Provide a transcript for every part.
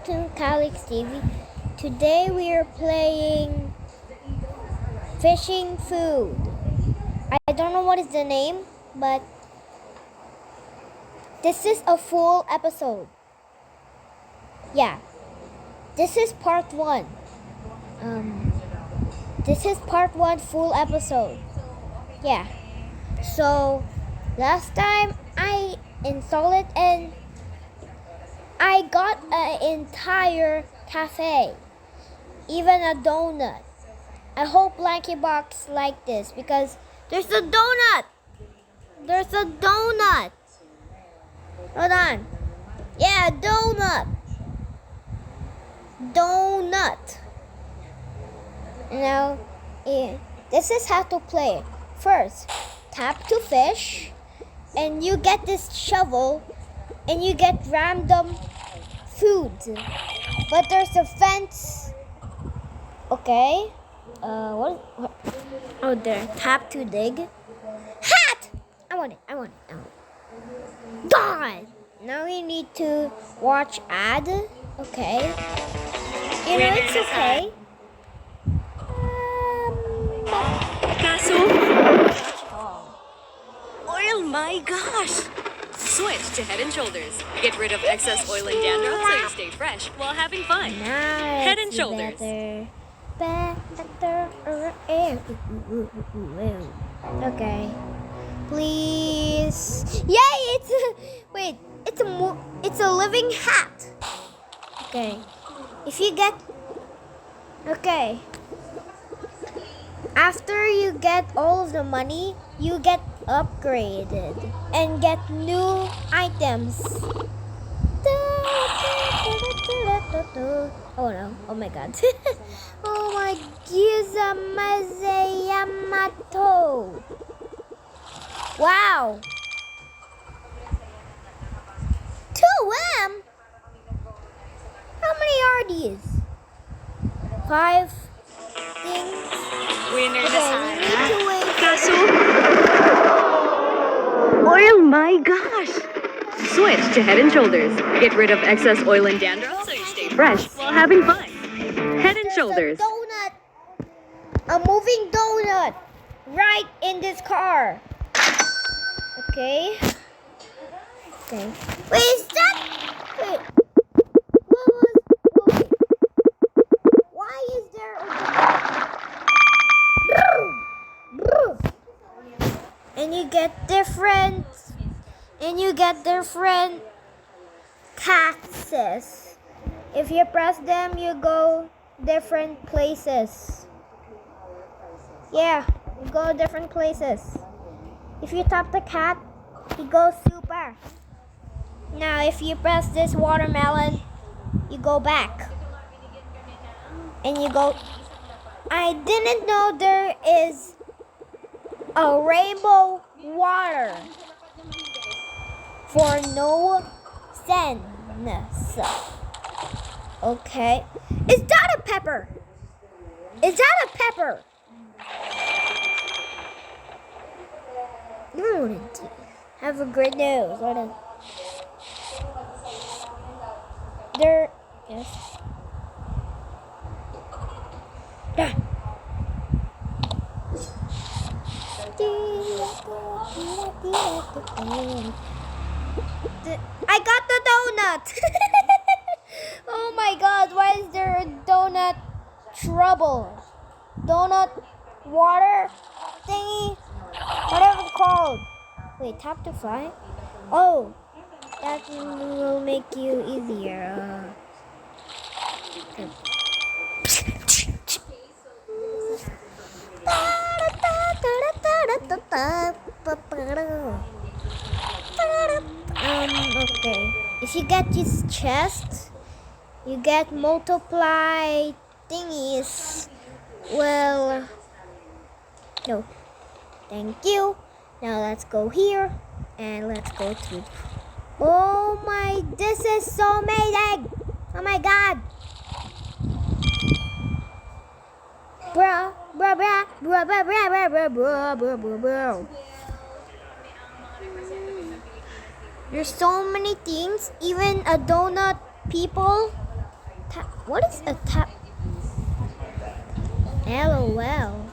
to Calix TV. Today we are playing Fishing Food. I don't know what is the name, but this is a full episode. Yeah, this is part 1. This is part 1 full episode. Yeah, so last time I installed it and I got an entire cafe, even a donut. I hope Blanky Box like this because there's a donut. There's a donut. Hold on. Yeah, donut. Donut. Now, this is how to play it. First, tap to fish, and you get this shovel, and you get random food. But there's a fence. Okay. What? Oh, there. Tap to dig. Hat! I want it. God! Now we need to watch ad. Okay. You know, it's okay. Kaso, oil, my gosh! Switch to Head & Shoulders. Get rid of excess oil and dandruff so you stay fresh while having fun. Head & Shoulders. Okay. Please. Yay! It's a living hat. Okay. If you get. Okay. After you get all of the money, you get upgraded and get new items. Oh no, oh my god. Oh my Gizamaze Yamato. Wow. 2M? How many are these? 5 things? Winner Okay, we need to wait. Kaso, oil, my gosh! Switch to Head & Shoulders. Get rid of excess oil and dandruff so you stay fresh while having fun. Head & Shoulders. There's a donut. A moving donut. Right in this car. Okay. Okay. Wait, stop! Wait. Wait. Why is there a and you get different cactuses. If you press them, you go different places. Yeah, you go different places. If you tap the cat, it goes super. Now, if you press this watermelon, you go back. And you go. I didn't know there is a rainbow water for no sense. Okay. Is that a pepper? Have a great nose. There. Yes. I got the donut. Oh my god, why is there a donut trouble? Donut water thingy? Whatever it's called. Wait, tap to fly? Oh, that will make you easier. Okay. If you get this chest, you get multiply thingies. Well, no. Thank you. Now let's go here and let's go to. Oh my! This is so amazing! Oh my god! Bro. There's so many things, even a donut people. What is a tap? LOL.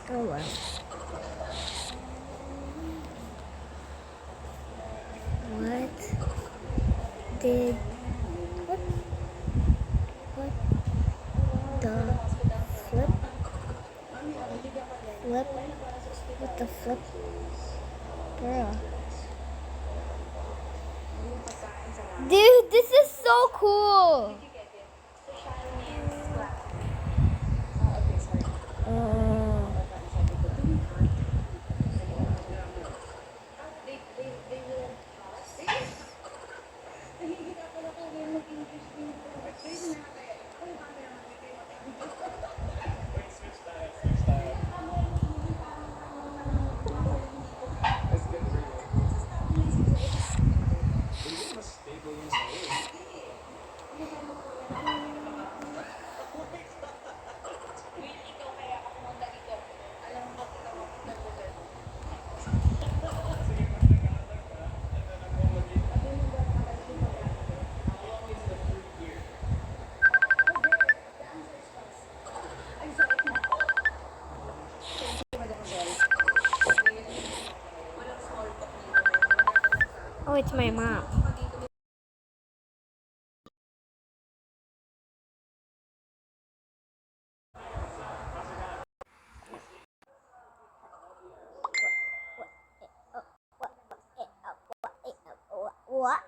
Oh well. What did what the flip? What the flip? Bruh. Dude, this is so cool. Oh, it's my mom. What?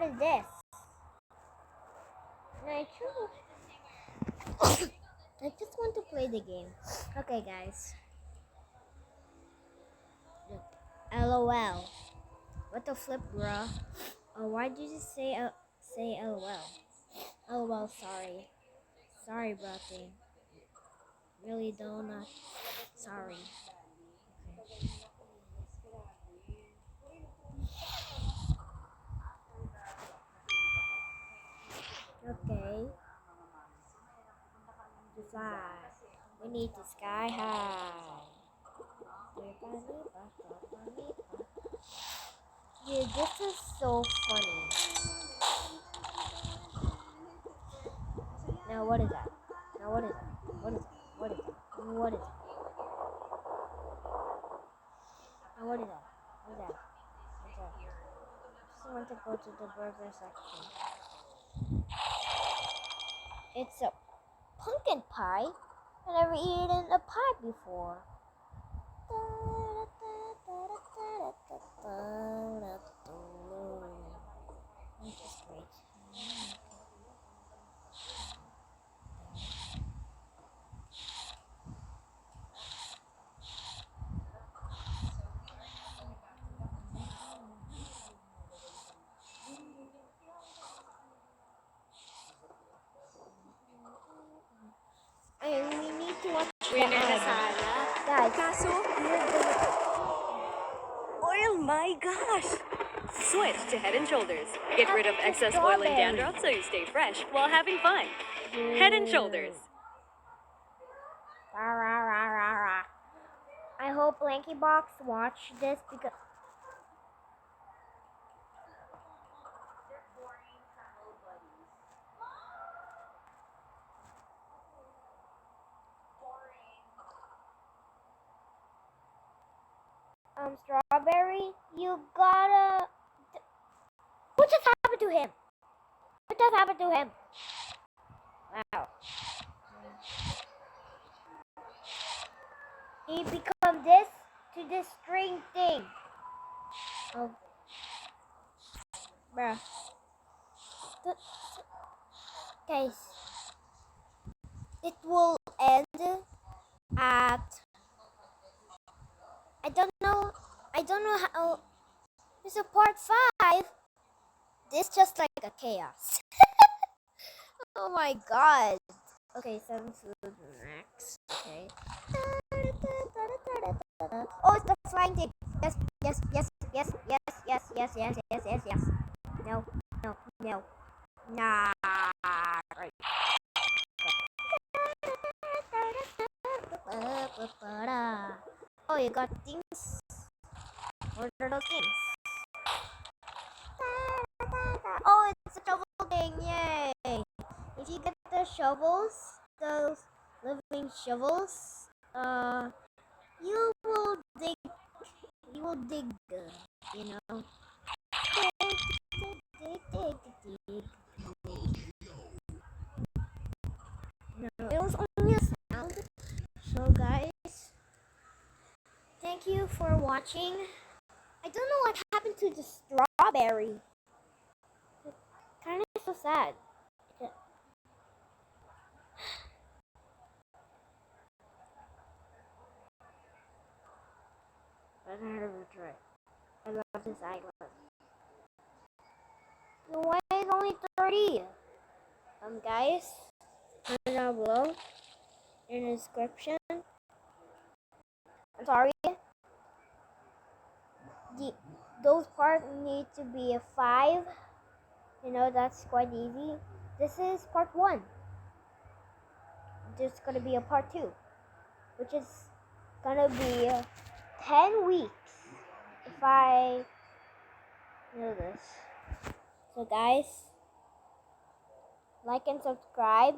is this? I just want to play the game. Okay, guys. Look. LOL. What the flip, bruh? Oh, why did you say LOL? LOL, sorry. Sorry, bro thing. Really don't sorry. Okay. To fly. We need to sky high. Dude, this is so funny. Now what is that? Now what is that? What is that? What is that? What is that? Now what is that? What is that? What's that? I just want to go to the burger section. It's a pumpkin pie. I never eaten a pie before. Just wait. We need to watch the Winner na ad. sana. Guys, Kaso, here's the oil, my gosh! Switch to Head and Shoulders. Get rid of excess oil and Strawberry. dandruff so you stay fresh while having fun. Head and Shoulders. Rah, rah, rah, rah, rah. I hope Lanky Box watch this because Strawberry, you gotta. What just happened to him? What just happened to him? Wow. He become this to this string thing. Oh, bruh. Guys, it will end at. I don't know how. This is part 5. This just like a chaos. Oh my god. Okay, 7 food next. Okay. Oh, it's the flying thing. Yes, yes, yes, yes, yes, yes, yes, yes, yes, yes, yes. No, no, no. Nah. Right. Oh, you got things. What are those things? Oh, it's a shovel thing! Yay! If you get the shovels, those living shovels, you will dig. You will dig. You know. Dig. No, it was only a sound. So, guys, thank you for watching. I don't know what happened to the strawberry. Kind of so sad. But I have a try. I love this eyeglass. The way is only 30. Guys, comment down below in the description. I'm sorry. Those parts need to be a 5. You know, that's quite easy. This is part 1. There's gonna be a part 2, which is gonna be 10 weeks if I know this. So guys, like and subscribe.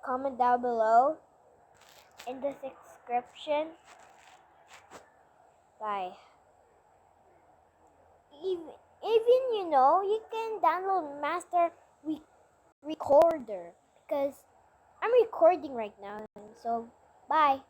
Comment down below in the description. Bye. Even you know, you can download Master Recorder because I'm recording right now. So bye.